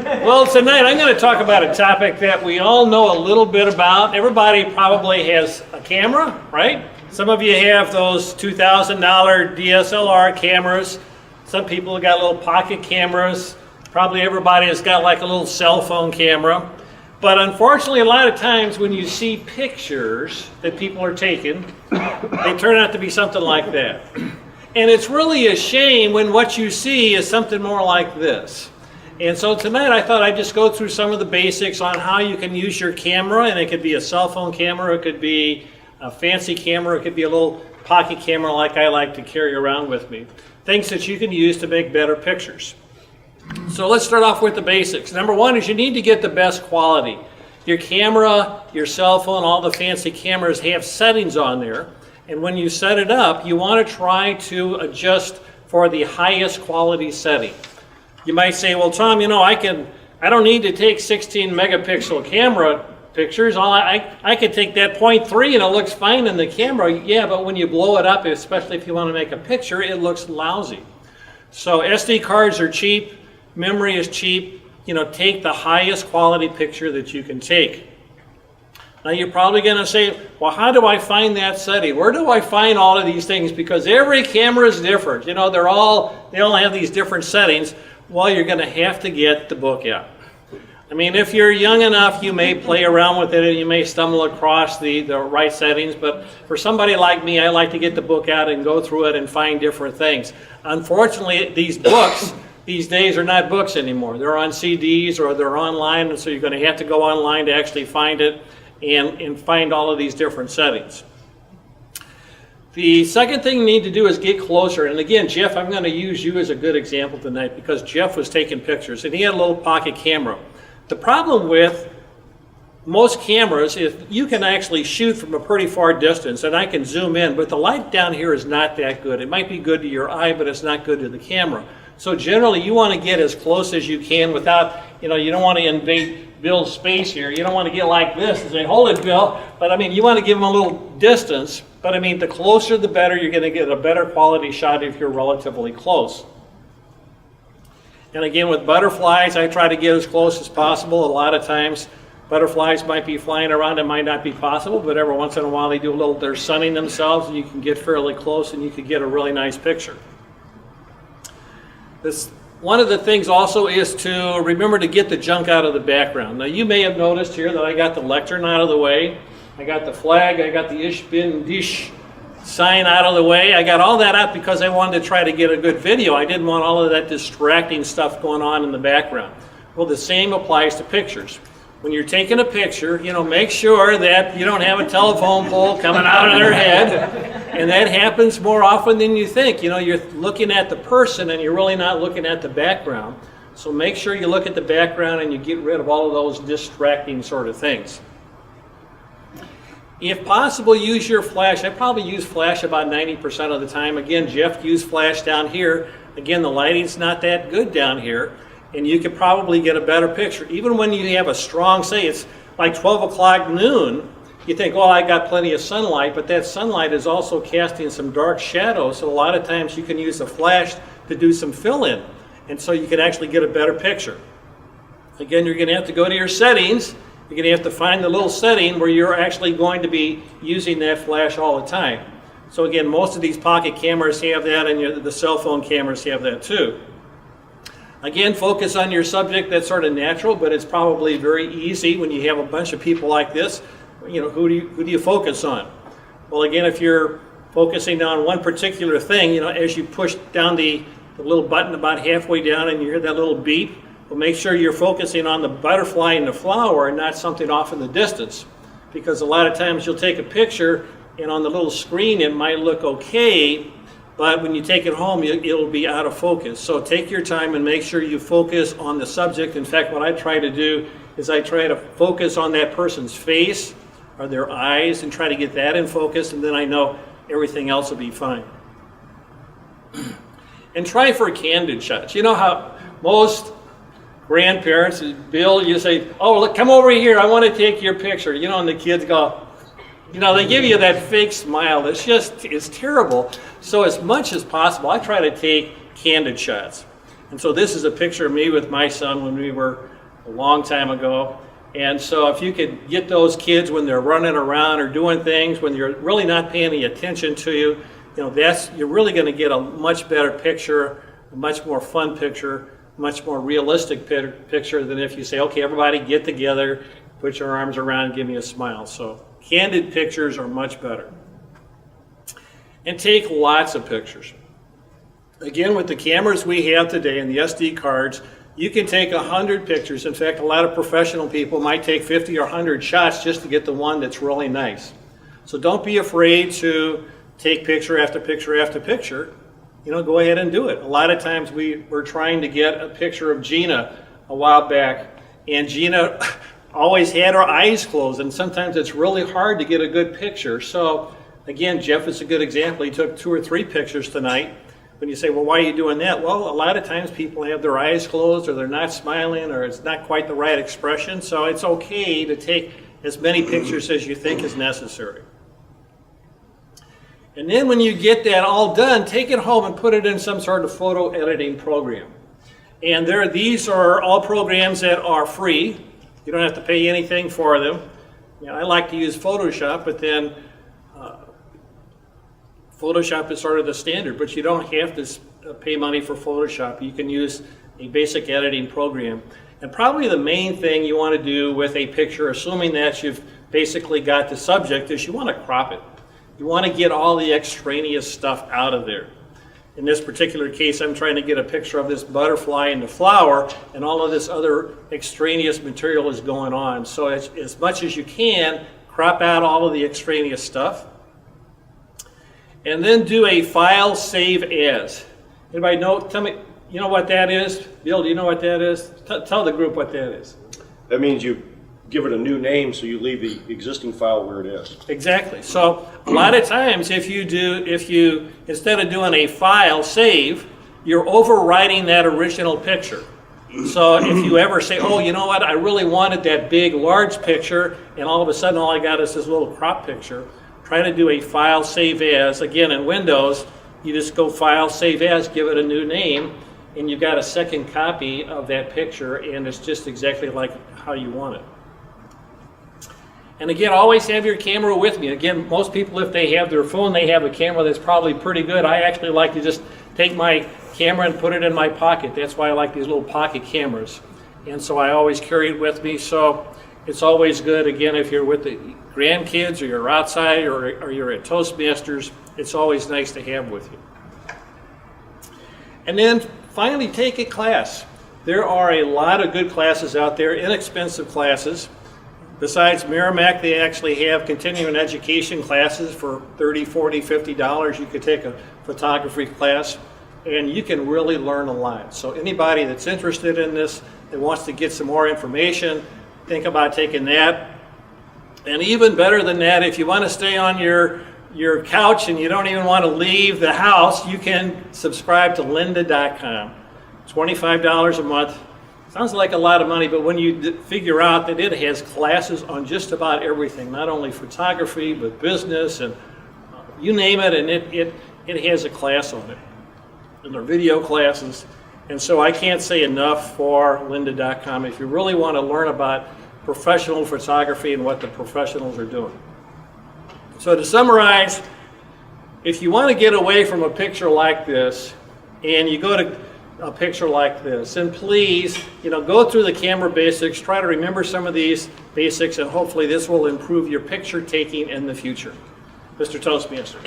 Well, tonight I'm going to talk about a topic that we all know a little bit about. Everybody probably has a camera, right? Some of you have those $2,000 DSLR cameras. Some people have got little pocket cameras. Probably everybody has got like a little cell phone camera. But unfortunately, a lot of times when you see pictures that people are taking, they turn out to be something like that. And it's really a shame when what you see is something more like this. And so tonight I thought I'd just go through some of the basics on how you can use your camera, and it could be a cell phone camera, it could be a fancy camera, it could be a little pocket camera like I like to carry around with me. Things that you can use to make better pictures. So let's start off with the basics. Number one is you need to get the best quality. Your camera, your cell phone, all the fancy cameras have settings on there. And when you set it up, you want to try to adjust for the highest quality setting. You might say, well, Tom, you know, I don't need to take 16 megapixel camera pictures. I could take that 0.3 and it looks fine in the camera. Yeah, but when you blow it up, especially if you want to make a picture, it looks lousy. So SD cards are cheap, memory is cheap. You know, take the highest quality picture that you can take. Now you're probably going to say, well, how do I find that setting? Where do I find all of these things? Because every camera is different. You know, they all have these different settings. Well, you're going to have to get the book out. I mean, if you're young enough, you may play around with it and you may stumble across the right settings. But for somebody like me, I like to get the book out and go through it and find different things. Unfortunately, these books these days are not books anymore. They're on CDs or they're online, and so you're going to have to go online to actually find it and find all of these different settings. The second thing you need to do is get closer. And again, Jeff, I'm going to use you as a good example tonight because Jeff was taking pictures and he had a little pocket camera. The problem with most cameras is you can actually shoot from a pretty far distance, and I can zoom in, but the light down here is not that good. It might be good to your eye, but it's not good to the camera. So generally you want to get as close as you can without, you know, you don't want to invade Bill's space here. You don't want to get like this and say, hold it, Bill. But I mean, you want to give him a little distance. But I mean, the closer the better. You're going to get a better quality shot if you're relatively close. And again, with butterflies, I try to get as close as possible. A lot of times, butterflies might be flying around. It might not be possible, but every once in a while they're sunning themselves, and you can get fairly close, and you can get a really nice picture. One of the things also is to remember to get the junk out of the background. Now you may have noticed here that I got the lectern out of the way. I got the flag, I got the Ich bin dich sign out of the way. I got all that out because I wanted to try to get a good video. I didn't want all of that distracting stuff going on in the background. Well, the same applies to pictures. When you're taking a picture, you know, make sure that you don't have a telephone pole coming out of their head. And that happens more often than you think. You know, you're looking at the person and you're really not looking at the background. So make sure you look at the background and you get rid of all of those distracting sort of things. If possible, use your flash. I probably use flash about 90% of the time. Again, Jeff used flash down here. Again, the lighting's not that good down here. And you could probably get a better picture. Even when you have a strong, say it's like 12 o'clock noon, you think, oh, I got plenty of sunlight, but that sunlight is also casting some dark shadows, so a lot of times you can use a flash to do some fill-in, and so you can actually get a better picture. Again, you're going to have to go to your settings. You're going to have to find the little setting where you're actually going to be using that flash all the time. So again, most of these pocket cameras have that, and the cell phone cameras have that too. Again, focus on your subject. That's sort of natural, but it's probably very easy when you have a bunch of people like this. You know, who do you focus on? Well, again, if you're focusing on one particular thing, you know, as you push down the little button about halfway down and you hear that little beep, well, make sure you're focusing on the butterfly and the flower and not something off in the distance. Because a lot of times you'll take a picture and on the little screen it might look okay, but when you take it home, it'll be out of focus. So take your time and make sure you focus on the subject. In fact, what I try to do is I try to focus on that person's face or their eyes and try to get that in focus, and then I know everything else will be fine. And try for candid shots. You know how most grandparents, Bill, you say, oh, look, come over here, I want to take your picture. You know, and the kids go, you know, they give you that fake smile. It's terrible. So as much as possible, I try to take candid shots. And so this is a picture of me with my son when we were a long time ago. And so if you could get those kids when they're running around or doing things, when you're really not paying any attention to you, you're really going to get a much better picture, a much more fun picture, much more realistic picture than if you say, okay, everybody get together, put your arms around and give me a smile. So candid pictures are much better. And take lots of pictures. Again, with the cameras we have today and the SD cards, you can take 100 pictures. In fact, a lot of professional people might take 50 or 100 shots just to get the one that's really nice. So don't be afraid to take picture after picture after picture. Go ahead and do it. A lot of times we were trying to get a picture of Gina a while back, and Gina always had her eyes closed, and sometimes it's really hard to get a good picture. So again, Jeff is a good example. He took 2 or 3 pictures tonight. When you say, well, why are you doing that? Well, a lot of times people have their eyes closed, or they're not smiling, or it's not quite the right expression. So it's okay to take as many pictures as you think is necessary. And then when you get that all done, take it home and put it in some sort of photo editing program. And these are all programs that are free. You don't have to pay anything for them. I like to use Photoshop, but then Photoshop is sort of the standard, but you don't have to pay money for Photoshop. You can use a basic editing program. And probably the main thing you want to do with a picture, assuming that you've basically got the subject, is you want to crop it. You want to get all the extraneous stuff out of there. In this particular case, I'm trying to get a picture of this butterfly and the flower, and all of this other extraneous material is going on. So as much as you can, crop out all of the extraneous stuff. And then do a file save as. Anybody know? Tell me, you know what that is? Bill, do you know what that is? Tell the group what that is. That means you give it a new name, so you leave the existing file where it is. Exactly. So a lot of times if you instead of doing a file save, you're overwriting that original picture. So if you ever say, oh, you know what, I really wanted that big, large picture, and all of a sudden all I got is this little crop picture, try to do a file save as. Again, in Windows, you just go file save as, give it a new name, and you've got a second copy of that picture, and it's just exactly like how you want it. And again, always have your camera with me. Again, most people, if they have their phone, they have a camera that's probably pretty good. I actually like to just take my camera and put it in my pocket. That's why I like these little pocket cameras. And so I always carry it with me. So it's always good, again, if you're with the grandkids or you're outside or you're at Toastmasters, it's always nice to have with you. And then finally, take a class. There are a lot of good classes out there, inexpensive classes. Besides Merrimack, they actually have continuing education classes for $30, $40, $50. You could take a photography class, and you can really learn a lot. So anybody that's interested in this, that wants to get some more information, think about taking that. And even better than that, if you want to stay on your couch and you don't even want to leave the house, you can subscribe to lynda.com. $25 a month. Sounds like a lot of money, but when you figure out that it has classes on just about everything, not only photography, but business, and you name it, and it has a class on it. And they're video classes. And so I can't say enough for lynda.com if you really want to learn about professional photography and what the professionals are doing. So to summarize, if you want to get away from a picture like this, and you go to a picture like this, and please, go through the camera basics, try to remember some of these basics, and hopefully this will improve your picture taking in the future. Mr. Toastmaster.